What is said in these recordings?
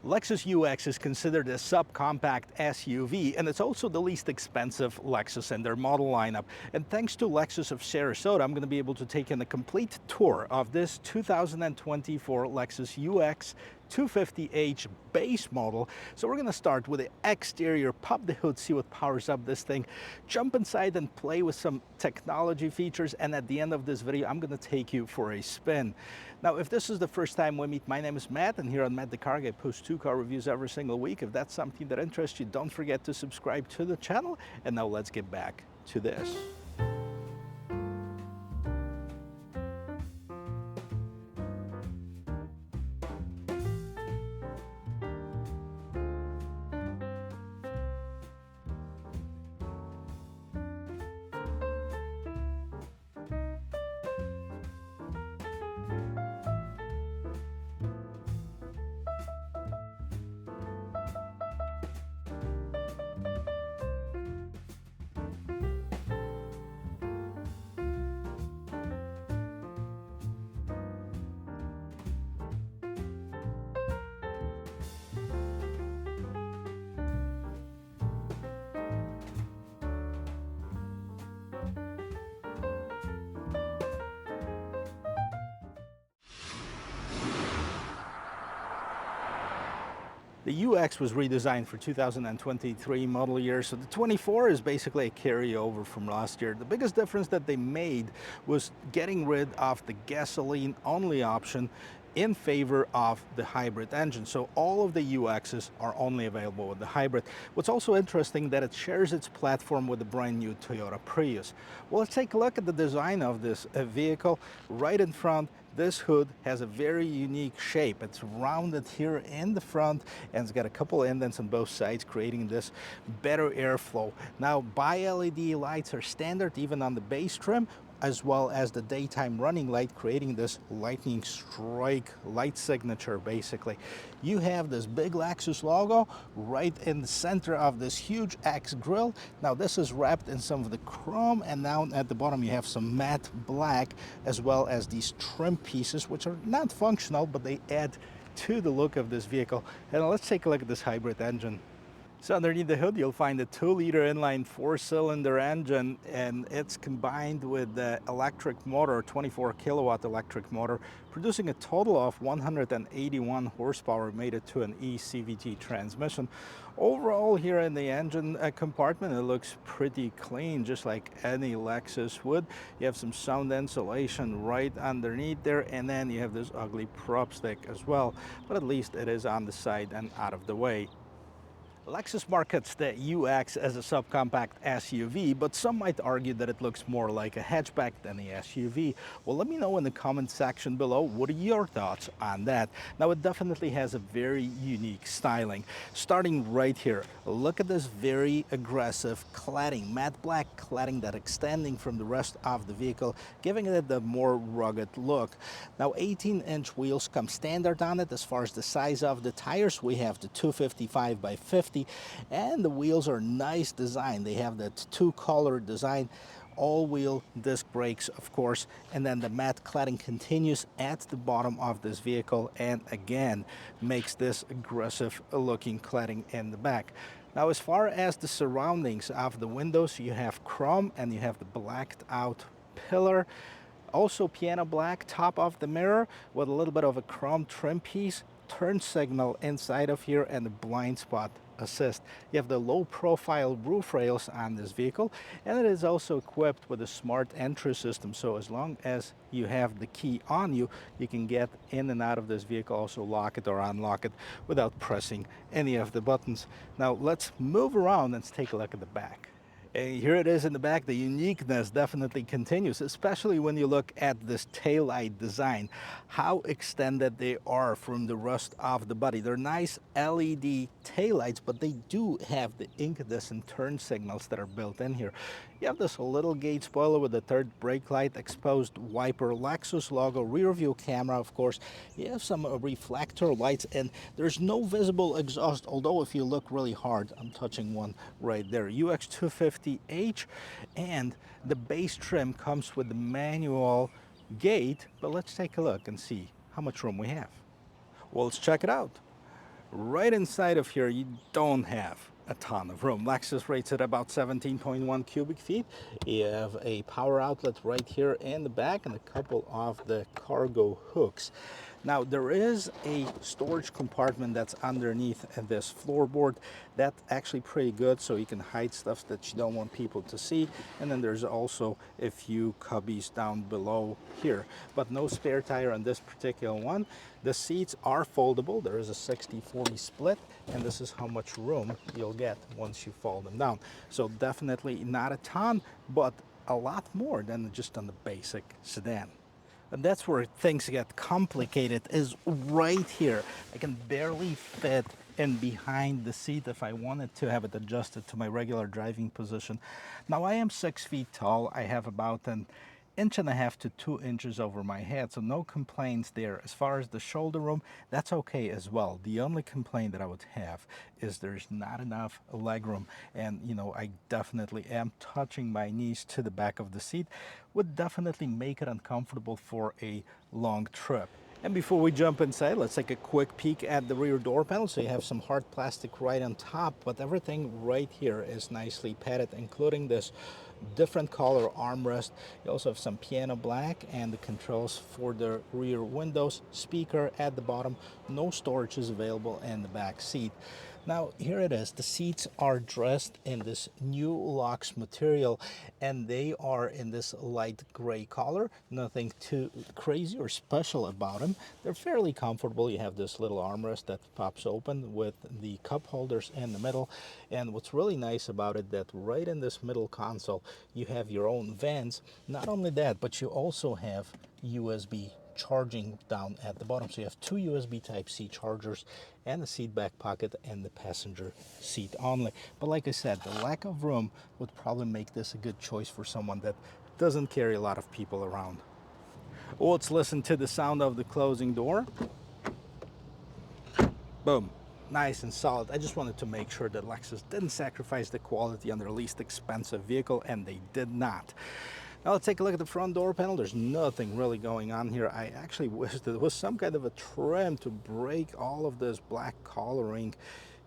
Lexus UX is considered a subcompact SUV, and it's also the least expensive Lexus in their model lineup. And thanks to Lexus of Sarasota, I'm going to be able to take in a complete tour of this 2024 Lexus UX250h base model. So we're going to start with the exterior, pop the hood, see what powers up this thing, jump inside and play with some technology features, and at the end of this video, I'm going to take you for a spin. Now, if this is the first time we meet, my name is Matt, and here on Matt the Carguy, I post 2 car reviews every single week. If that's something that interests you, don't forget to subscribe to the channel. And now let's get back to this. The UX was redesigned for 2023 model year, so the 24 is basically a carryover from last year. The biggest difference that they made was getting rid of the gasoline-only option in favor of the hybrid engine. So all of the UXs are only available with the hybrid. What's also interesting that it shares its platform with the brand new Toyota Prius. Well, let's take a look at the design of this vehicle. Right in front, this hood has a very unique shape. It's rounded here in the front, and it's got a couple indents on both sides, creating this better airflow. Now, bi-LED lights are standard even on the base trim, as well as the daytime running light, creating this lightning strike light signature. Basically, you have this big Lexus logo right in the center of this huge X grille. Now this is wrapped in some of the chrome, and down at the bottom you have some matte black, as well as these trim pieces, which are not functional, but they add to the look of this vehicle. And let's take a look at this hybrid engine. So underneath the hood, you'll find a 2-liter inline 4-cylinder engine, and it's combined with the electric motor, 24 kilowatt electric motor, producing a total of 181 horsepower, made it to an eCVT transmission. Overall, here in the engine compartment, it looks pretty clean, just like any Lexus would. You have some sound insulation right underneath there, and then you have this ugly prop stick as well, but at least it is on the side and out of the way. Lexus markets the UX as a subcompact SUV, but some might argue that it looks more like a hatchback than a SUV. Well, let me know in the comment section below, what are your thoughts on that? Now, it definitely has a very unique styling. Starting right here, look at this very aggressive cladding, matte black cladding that extending from the rest of the vehicle, giving it the more rugged look. Now, 18-inch wheels come standard on it. As far as the size of the tires, we have the 255 by 50. And the wheels are nice design. They have that 2-color design, all-wheel disc brakes, of course, and then the matte cladding continues at the bottom of this vehicle, and again makes this aggressive looking cladding in the back. Now, as far as the surroundings of the windows, you have chrome and you have the blacked out pillar. Also piano black top of the mirror with a little bit of a chrome trim piece, turn signal inside of here, and the blind spot assist. You have the low profile roof rails on this vehicle, and it is also equipped with a smart entry system. So as long as you have the key on you, you can get in and out of this vehicle, also lock it or unlock it without pressing any of the buttons. Now let's move around and take a look at the back. And here it is in the back. The uniqueness definitely continues, especially when you look at this taillight design, how extended they are from the rest of the body. They're nice LED taillights, but they do have the incandescent turn signals that are built in here. You have this little gate spoiler with the third brake light, exposed wiper, Lexus logo, rear view camera, of course. You have some reflector lights, and there's no visible exhaust, although if you look really hard, I'm touching one right there. UX250h, and the base trim comes with the manual gate, but let's take a look and see how much room we have. Well, let's check it out. Right inside of here, you don't have a ton of room. Lexus rates at about 17.1 cubic feet. You have a power outlet right here in the back and a couple of the cargo hooks. Now, there is a storage compartment that's underneath this floorboard. That's actually pretty good, so you can hide stuff that you don't want people to see. And then there's also a few cubbies down below here, but no spare tire on this particular one. The seats are foldable. There is a 60-40 split, and this is how much room you'll get once you fold them down. So definitely not a ton, but a lot more than just on the basic sedan. And that's where things get complicated, is right here. I can barely fit in behind the seat if I wanted to have it adjusted to my regular driving position. Now, I am 6 feet tall. I have about an inch and a half to 2 inches over my head, so no complaints there. As far as the shoulder room, that's okay as well. The only complaint that I would have is there's not enough leg room, and you know, I definitely am touching my knees to the back of the seat. Would definitely make it uncomfortable for a long trip. And before we jump inside, let's take a quick peek at the rear door panel. So you have some hard plastic right on top, but everything right here is nicely padded, including this different color armrest. You also have some piano black and the controls for the rear windows, speaker at the bottom. No storage is available in the back seat. Now, here it is. The seats are dressed in this new Lux material, and they are in this light gray color. Nothing too crazy or special about them. They're fairly comfortable. You have this little armrest that pops open with the cup holders in the middle. And what's really nice about it, that right in this middle console, you have your own vents. Not only that, but you also have USB charging down at the bottom. So you have two USB Type-C chargers and a seat back pocket and the passenger seat only. But like I said, the lack of room would probably make this a good choice for someone that doesn't carry a lot of people around. Well, let's listen to the sound of the closing door. Boom. Nice and solid. I just wanted to make sure that Lexus didn't sacrifice the quality on their least expensive vehicle, and they did not. Now let's take a look at the front door panel. There's nothing really going on here. I actually wish there was some kind of a trim to break all of this black coloring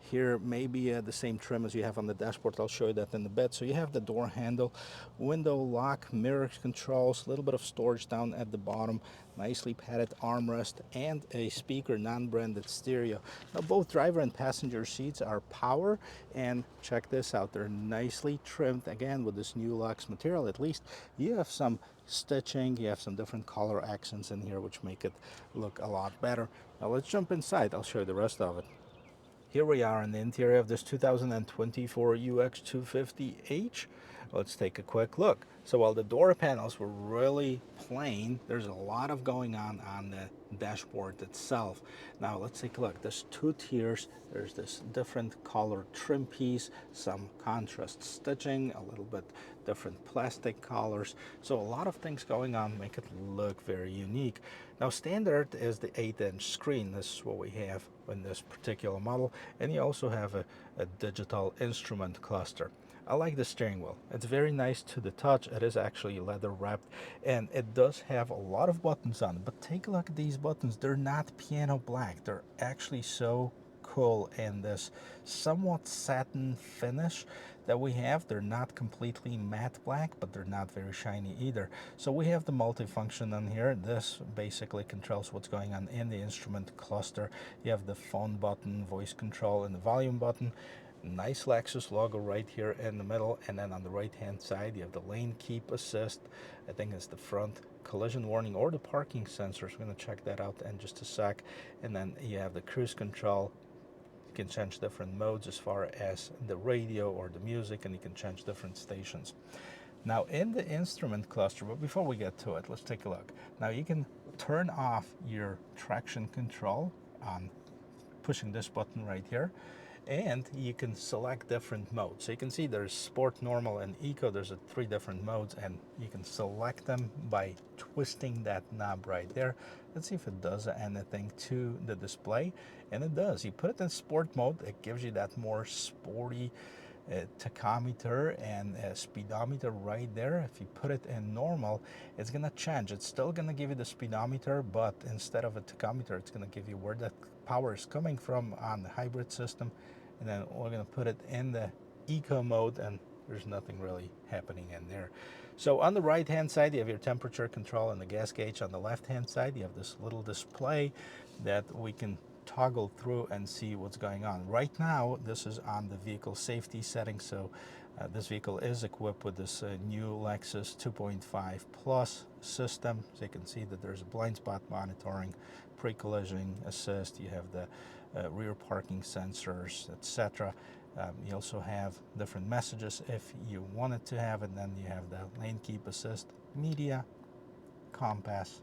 here. Maybe the same trim as you have on the dashboard. I'll show you that in a bit. So you have the door handle, window lock, mirror controls, a little bit of storage down at the bottom, nicely padded armrest, and a speaker, non-branded stereo. Now both driver and passenger seats are power, and check this out, they're nicely trimmed again with this new Lux material. At least you have some stitching, you have some different color accents in here which make it look a lot better. Now let's jump inside. I'll show you the rest of it. Here we are in the interior of this 2024 UX250h. Let's take a quick look. So while the door panels were really plain, there's a lot of going on the dashboard itself. Now let's take a look. There's two tiers. There's this different color trim piece, some contrast stitching, a little bit different plastic colors. So a lot of things going on make it look very unique. Now standard is the 8-inch screen. This is what we have in this particular model. And you also have a digital instrument cluster. I like the steering wheel. It's very nice to the touch. It is actually leather wrapped, and it does have a lot of buttons on it. But take a look at these buttons. They're not piano black. They're actually so cool in this somewhat satin finish that we have. They're not completely matte black, but they're not very shiny either. So we have the multifunction on here. This basically controls what's going on in the instrument cluster. You have the phone button, voice control, and the volume button. Nice Lexus logo right here in the middle, and then on the right hand side you have the lane keep assist. I think it's the front collision warning or the parking sensors. We're going to check that out in just a sec. And then you have the cruise control. You can change different modes as far as the radio or the music, and you can change different stations. Now in the instrument cluster, but before we get to it, let's take a look. Now you can turn off your traction control on pushing this button right here, and you can select different modes. So you can see there's sport, normal, and eco. There's 3 different modes, and you can select them by twisting that knob right there. Let's see if it does anything to the display, and it does. You put it in sport mode, it gives you that more sporty tachometer and speedometer right there. If you put it in normal, it's gonna change. It's still gonna give you the speedometer, but instead of a tachometer, it's gonna give you where that power is coming from on the hybrid system, and then we're going to put it in the eco mode, and there's nothing really happening in there. So on the right hand side, you have your temperature control and the gas gauge. On the left hand side, you have this little display that we can toggle through and see what's going on. Right now, this is on the vehicle safety setting, so this vehicle is equipped with this new Lexus 2.5 Plus system. So you can see that there's a blind spot monitoring, pre-collision assist, you have the rear parking sensors, etc. You also have different messages if you wanted to have it. Then you have the lane keep assist, media, compass,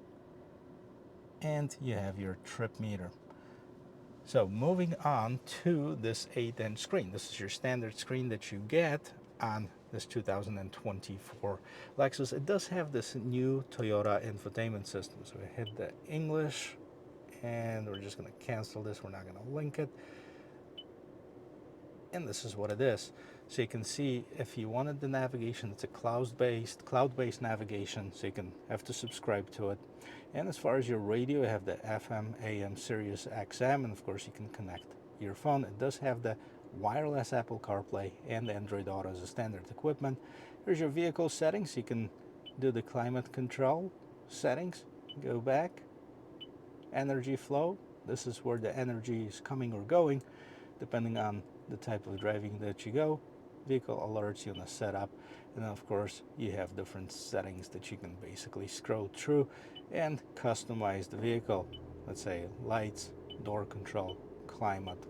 and you have your trip meter. So moving on to this 8-inch screen. This is your standard screen that you get on this 2024 Lexus. It does have this new Toyota infotainment system. So we hit the English, and we're just going to cancel this. We're not going to link it. And this is what it is. So you can see if you wanted the navigation, it's a cloud-based navigation, so you can have to subscribe to it. And as far as your radio, you have the FM, AM, Sirius XM, and of course you can connect your phone. It does have the wireless Apple CarPlay and Android Auto as a standard equipment. Here's your vehicle settings. You can do the climate control settings, go back, energy flow. This is where the energy is coming or going, depending on the type of driving that you go. Vehicle alerts you on the setup, and then of course you have different settings that you can basically scroll through and customize the vehicle. Let's say lights, door control, climate.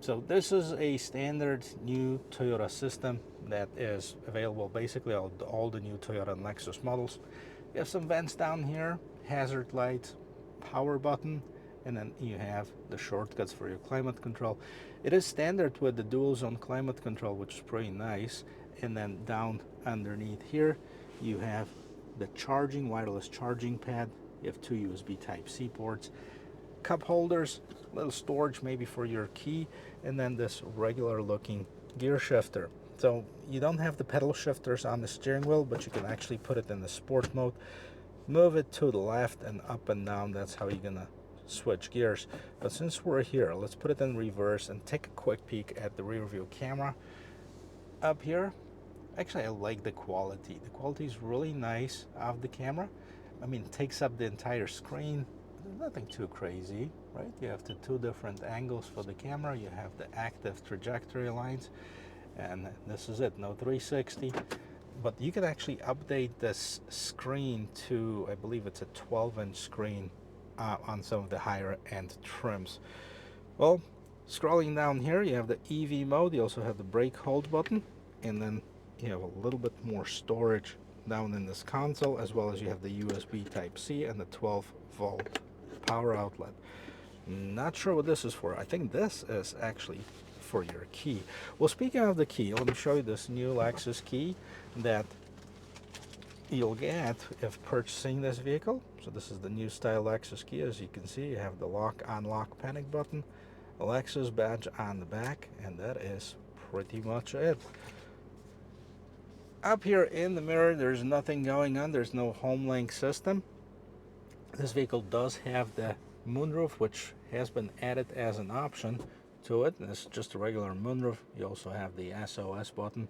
So this is a standard new Toyota system that is available basically on all the new Toyota and Lexus models. You have some vents down here, hazard lights, power button, and then you have the shortcuts for your climate control. It is standard with the dual zone climate control, which is pretty nice. And then down underneath here, you have the wireless charging pad. You have 2 USB Type-C ports, cup holders, little storage maybe for your key, and then this regular looking gear shifter. So you don't have the pedal shifters on the steering wheel, but you can actually put it in the sport mode, move it to the left and up and down. That's how you're gonna switch gears. But since we're here, let's put it in reverse and take a quick peek at the rear view camera. Up here, actually I like the quality. The quality is really nice of the camera. I mean, it takes up the entire screen. Nothing too crazy, right? You have the 2 different angles for the camera. You have the active trajectory lines, and this is it, no 360. But you can actually update this screen to, I believe it's a 12-inch screen on some of the higher end trims. Well, scrolling down here, you have the EV mode. You also have the brake hold button, and then you have a little bit more storage down in this console, as well as you have the USB Type-C and the 12-volt power outlet. Not sure what this is for. I think this is actually for your key. Well, speaking of the key, let me show you this new Lexus key that you'll get if purchasing this vehicle. So this is the new style Lexus key. As you can see, you have the lock unlock panic button, a Lexus badge on the back, and that is pretty much it. Up here in the mirror, there's nothing going on. There's no home link system. This vehicle does have the moonroof, which has been added as an option to it. And this is just a regular moonroof. You also have the SOS button,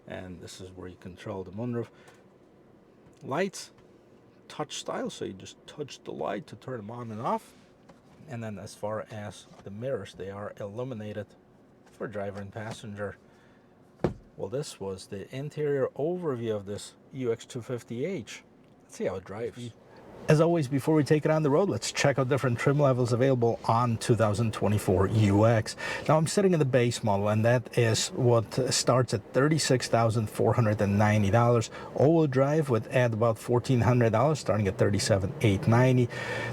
and this is where you control the moonroof. Lights, touch style, so you just touch the light to turn them on and off. And then as far as the mirrors, they are illuminated for driver and passenger. Well, this was the interior overview of this UX250h. Let's see how it drives. As always, before we take it on the road, let's check out different trim levels available on 2024 UX. Now, I'm sitting in the base model, and that is what starts at $36,490. All-wheel drive would add about $1,400, starting at $37,890.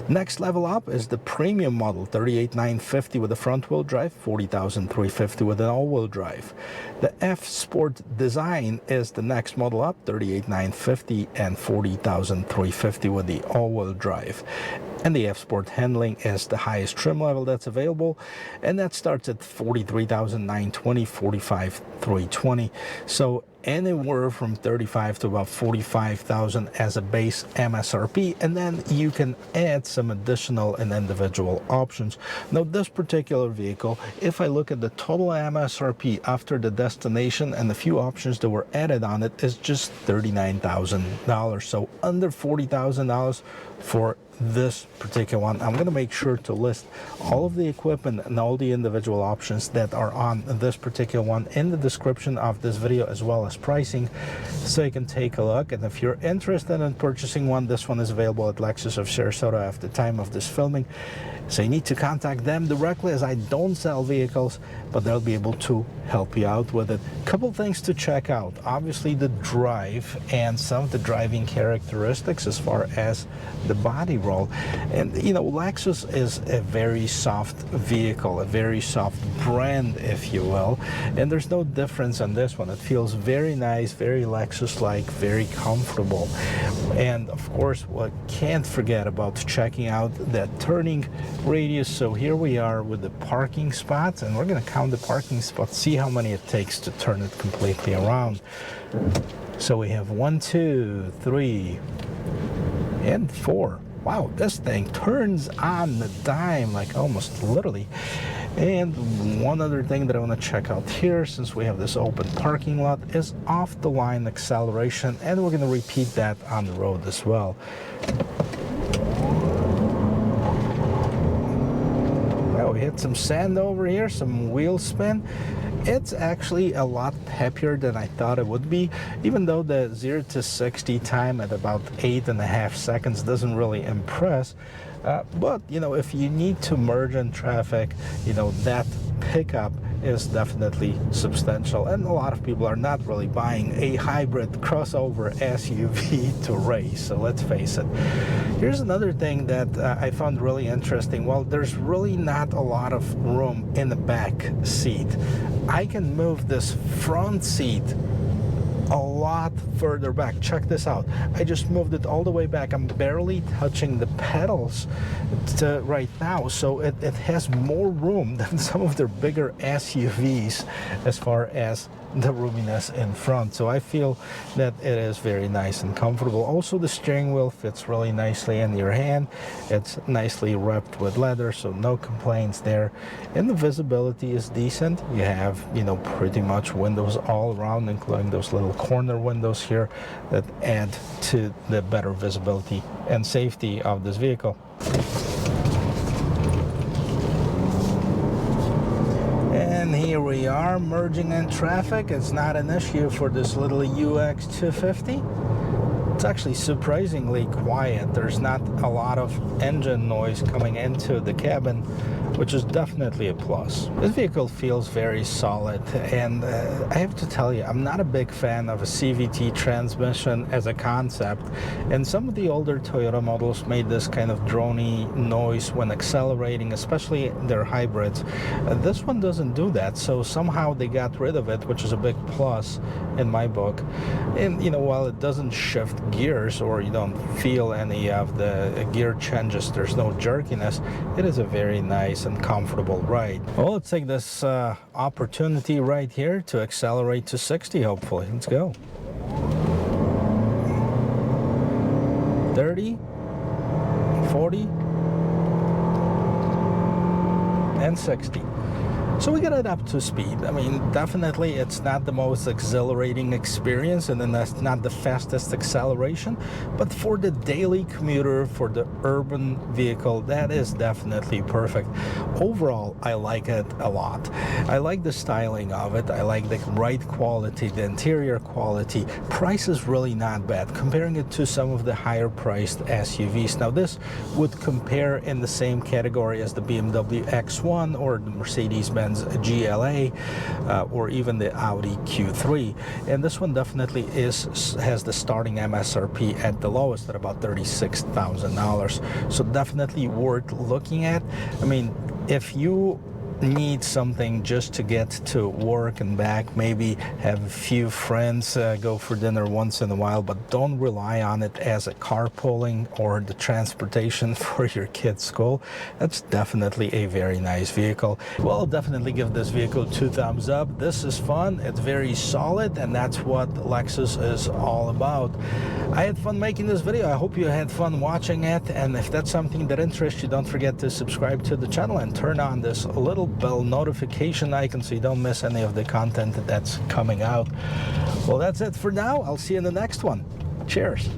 Next level up is the premium model, $38,950 with a front-wheel drive, $40,350 with an all-wheel drive. The F Sport Design is the next model up, $38,950 and $40,350 with the all-wheel drive. And the F-Sport handling is the highest trim level that's available, and that starts at $43,920, $45,320. So anywhere from $35,000 to about $45,000 as a base MSRP, and then you can add some additional and individual options. Now, this particular vehicle, if I look at the total MSRP after the destination and the few options that were added on it, is just $39,000. So under $40,000 for this particular one. I'm going to make sure to list all of the equipment and all the individual options that are on this particular one in the description of this video, as well as pricing, so you can take a look. And if you're interested in purchasing one, this one is available at Lexus of Sarasota at the time of this filming. So you need to contact them directly, as I don't sell vehicles, but they'll be able to help you out with it. Couple things to check out. Obviously the drive and some of the driving characteristics as far as the body roll. And you know, Lexus is a very soft vehicle, a very soft brand, if you will. And there's no difference on this one. It feels very nice, very Lexus-like, very comfortable. And of course, what can't forget about checking out that turning radius. So here we are with the parking spots, and we're going to count the parking spots, see how many it takes to turn it completely around. So we have 1, 2, 3, and 4. Wow, this thing turns on the dime, like almost literally. And one other thing that I want to check out here, since we have this open parking lot, is off the line acceleration, and we're going to repeat that on the road as well. We hit some sand over here, some wheel spin. It's actually a lot peppier than I thought it would be, even though the 0 to 60 time at about 8.5 seconds doesn't really impress. But you know, if you need to merge in traffic, you know, that pickup is definitely substantial, and a lot of people are not really buying a hybrid crossover SUV to race, so let's face it. Here's another thing that I found really interesting. Well, there's really not a lot of room in the back seat. I can move this front seat a lot further back. Check this out. I just moved it all the way back. I'm barely touching the pedals right now, so it has more room than some of their bigger SUVs as far as the roominess in front. So I feel that it is very nice and comfortable. Also, the steering wheel fits really nicely in your hand. It's nicely wrapped with leather, so no complaints there. And the visibility is decent. You have, you know, pretty much windows all around, including those little corner windows here that add to the better visibility and safety of this vehicle. And here we are merging in traffic. It's not an issue for this little UX250. It's actually surprisingly quiet. There's not a lot of engine noise coming into the cabin, which is definitely a plus. This vehicle feels very solid, and I have to tell you, I'm not a big fan of a CVT transmission as a concept, and some of the older Toyota models made this kind of droney noise when accelerating, especially their hybrids. This one doesn't do that, so somehow they got rid of it, which is a big plus in my book. And you know, while it doesn't shift gears or you don't feel any of the gear changes, there's no jerkiness, it is a very nice and comfortable ride. Well, let's take this opportunity right here to accelerate to 60, hopefully. Let's go. 30, 40, and 60. So we got it up to speed. I mean, definitely it's not the most exhilarating experience, and then that's not the fastest acceleration, but for the daily commuter, for the urban vehicle, that is definitely perfect. Overall, I like it a lot. I like the styling of it. I like the ride quality, the interior quality. Price is really not bad, comparing it to some of the higher priced SUVs. Now, this would compare in the same category as the BMW X1 or the Mercedes-Benz GLA or even the Audi Q3, and this one definitely has the starting MSRP at the lowest at about $36,000. So definitely worth looking at. I mean, if you need something just to get to work and back, maybe have a few friends go for dinner once in a while, but don't rely on it as a carpooling or the transportation for your kid's school, that's definitely a very nice vehicle. Well, definitely give this vehicle 2 thumbs up. This is fun, it's very solid, and that's what Lexus is all about. I had fun making this video. I hope you had fun watching it, and if that's something that interests you, don't forget to subscribe to the channel and turn on this little bell notification icon so you don't miss any of the content that's coming out. Well, that's it for now. I'll see you in the next one. Cheers.